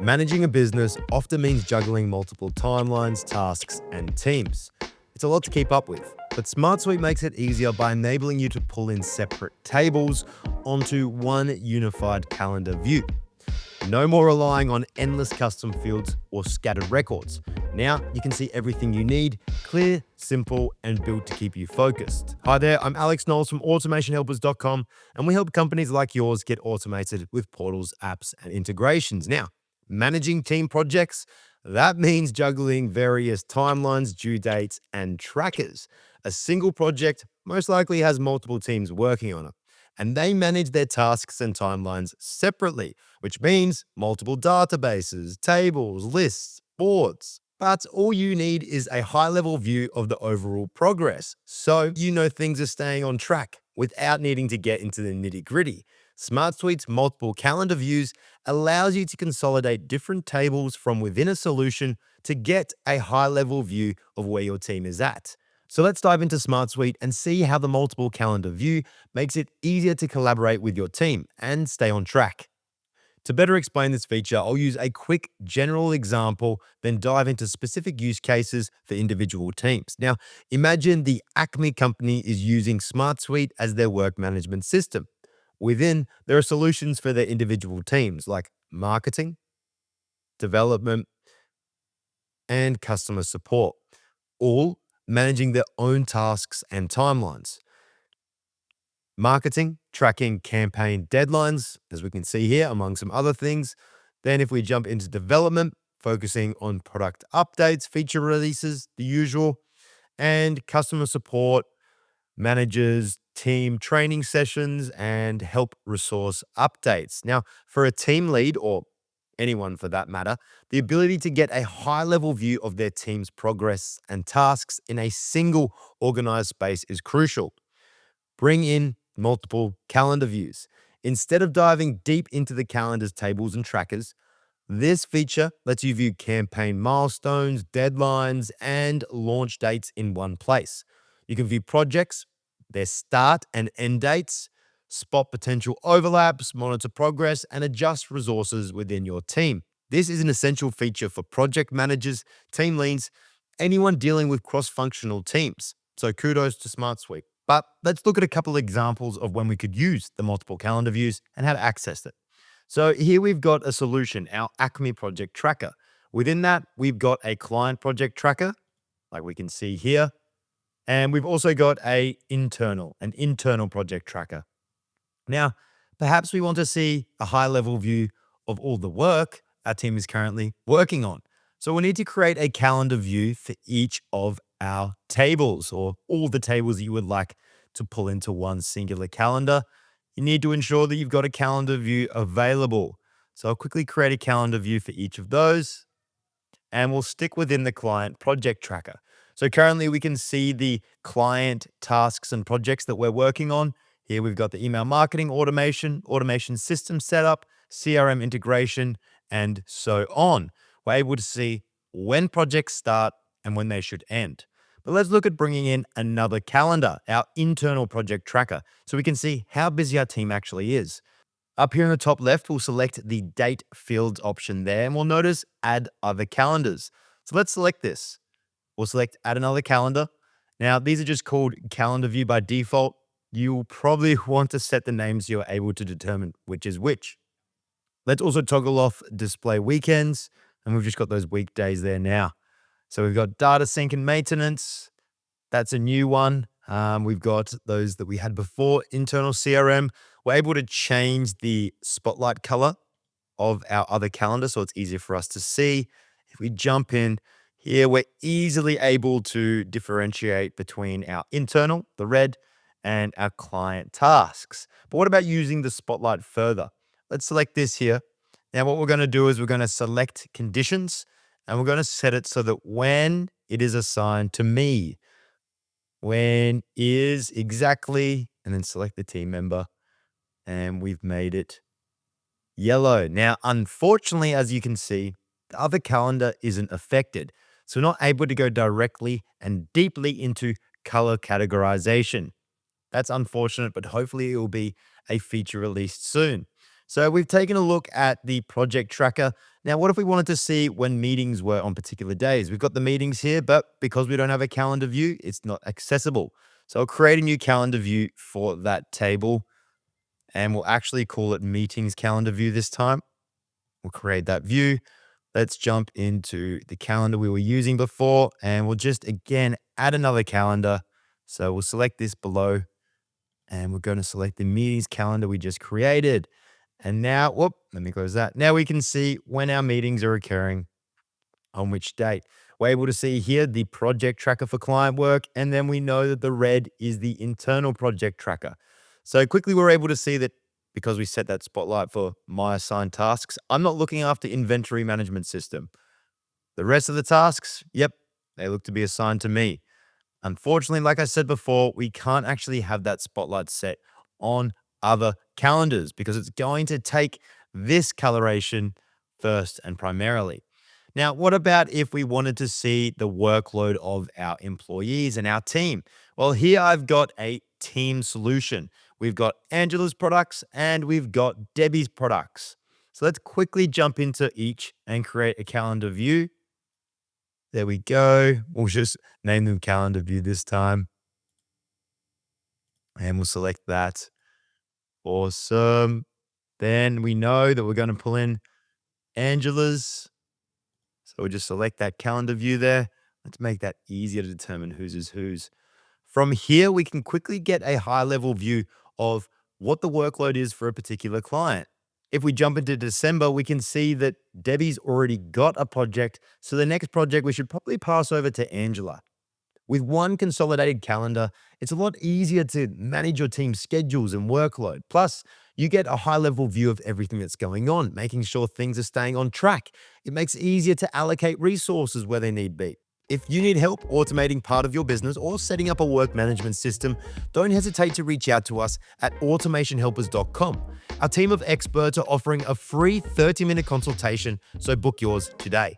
Managing a business often means juggling multiple timelines, tasks, and teams. It's a lot to keep up with, but SmartSuite makes it easier by enabling you to pull in separate tables onto one unified calendar view. No more relying on endless custom fields or scattered records. Now you can see everything you need, clear, simple, and built to keep you focused. Hi there, I'm Alex Knowles from automationhelpers.com, and we help companies like yours get automated with portals, apps, and integrations. Now, managing team projects, that means juggling various timelines, due dates, and trackers. A single project most likely has multiple teams working on it, and they manage their tasks and timelines separately, which means multiple databases, tables, lists, boards. But all you need is a high-level view of the overall progress, so you know things are staying on track without needing to get into the nitty-gritty. SmartSuite's multiple calendar views allows you to consolidate different tables from within a solution to get a high-level view of where your team is at. So let's dive into SmartSuite and see how the multiple calendar view makes it easier to collaborate with your team and stay on track. To better explain this feature, I'll use a quick general example, then dive into specific use cases for individual teams. Now, imagine the Acme company is using SmartSuite as their work management system. Within, there are solutions for their individual teams like marketing, development, and customer support, all managing their own tasks and timelines. Marketing, tracking campaign deadlines, as we can see here, among some other things. Then if we jump into development, focusing on product updates, feature releases, the usual, and customer support, manages team training sessions and help resource updates. Now, for a team lead or anyone for that matter, the ability to get a high-level view of their team's progress and tasks in a single organized space is crucial. Bring in multiple calendar views. Instead of diving deep into the calendar's tables and trackers, this feature lets you view campaign milestones, deadlines, and launch dates in one place. You can view projects, their start and end dates, spot potential overlaps, monitor progress, and adjust resources within your team. This is an essential feature for project managers, team leads, anyone dealing with cross-functional teams. So kudos to SmartSuite. But let's look at a couple examples of when we could use the multiple calendar views and how to access it. So here we've got a solution, our Acme project tracker. Within that, we've got a client project tracker, like we can see here. And we've also got an internal project tracker. Now, perhaps we want to see a high-level view of all the work our team is currently working on. So we need to create a calendar view for each of our tables, or all the tables that you would like to pull into one singular calendar. You need to ensure that you've got a calendar view available. So I'll quickly create a calendar view for each of those, and we'll stick within the client project tracker. So currently we can see the client tasks and projects that we're working on. Here we've got the email marketing automation system setup, CRM integration, and so on. We're able to see when projects start and when they should end. But let's look at bringing in another calendar, our internal project tracker, so we can see how busy our team actually is. Up here in the top left, we'll select the date fields option there, and we'll notice add other calendars. So let's select this. We'll select add another calendar. Now, these are just called calendar view by default. You'll probably want to set the names you're able to determine which is which. Let's also toggle off display weekends, and we've just got those weekdays there now. So we've got data sync and maintenance. That's a new one. We've got those that we had before, internal CRM. We're able to change the spotlight color of our other calendar so it's easier for us to see. If we jump in here, we're easily able to differentiate between our internal, the red, and our client tasks. But what about using the spotlight further? Let's select this here. Now what we're going to do is we're going to select conditions, and we're going to set it so that when it is assigned to me, when is exactly, and then select the team member, and we've made it yellow. Now, unfortunately, as you can see, the other calendar isn't affected. So we're not able to go directly and deeply into color categorization. That's unfortunate, but hopefully it will be a feature released soon. So we've taken a look at the project tracker. Now, what if we wanted to see when meetings were on particular days? We've got the meetings here, but because we don't have a calendar view, it's not accessible. So I'll create a new calendar view for that table, and we'll actually call it meetings calendar view this time. We'll create that view. Let's jump into the calendar we were using before, and we'll just again add another calendar. So we'll select this below, and we're going to select the meetings calendar we just created. And now, whoop, let me close that. Now we can see when our meetings are occurring, on which date. We're able to see here the project tracker for client work, and then we know that the red is the internal project tracker. So quickly we're able to see that because we set that spotlight for my assigned tasks, I'm not looking after inventory management system. The rest of the tasks, yep, they look to be assigned to me. Unfortunately, like I said before, we can't actually have that spotlight set on other calendars because it's going to take this coloration first and primarily. Now, what about if we wanted to see the workload of our employees and our team? Well, here I've got a team solution. We've got Angela's products and we've got Debbie's products. So let's quickly jump into each and create a calendar view. There we go. We'll just name them calendar view this time. And we'll select that. Awesome. Then we know that we're going to pull in Angela's. So we'll just select that calendar view there. Let's make that easier to determine whose is whose. From here, we can quickly get a high-level view of what the workload is for a particular client. If we jump into December, we can see that Debbie's already got a project, so the next project we should probably pass over to Angela. With one consolidated calendar, it's a lot easier to manage your team's schedules and workload. Plus, you get a high-level view of everything that's going on, making sure things are staying on track. It makes it easier to allocate resources where they need be. If you need help automating part of your business or setting up a work management system, don't hesitate to reach out to us at automationhelpers.com. Our team of experts are offering a free 30-minute consultation, so book yours today.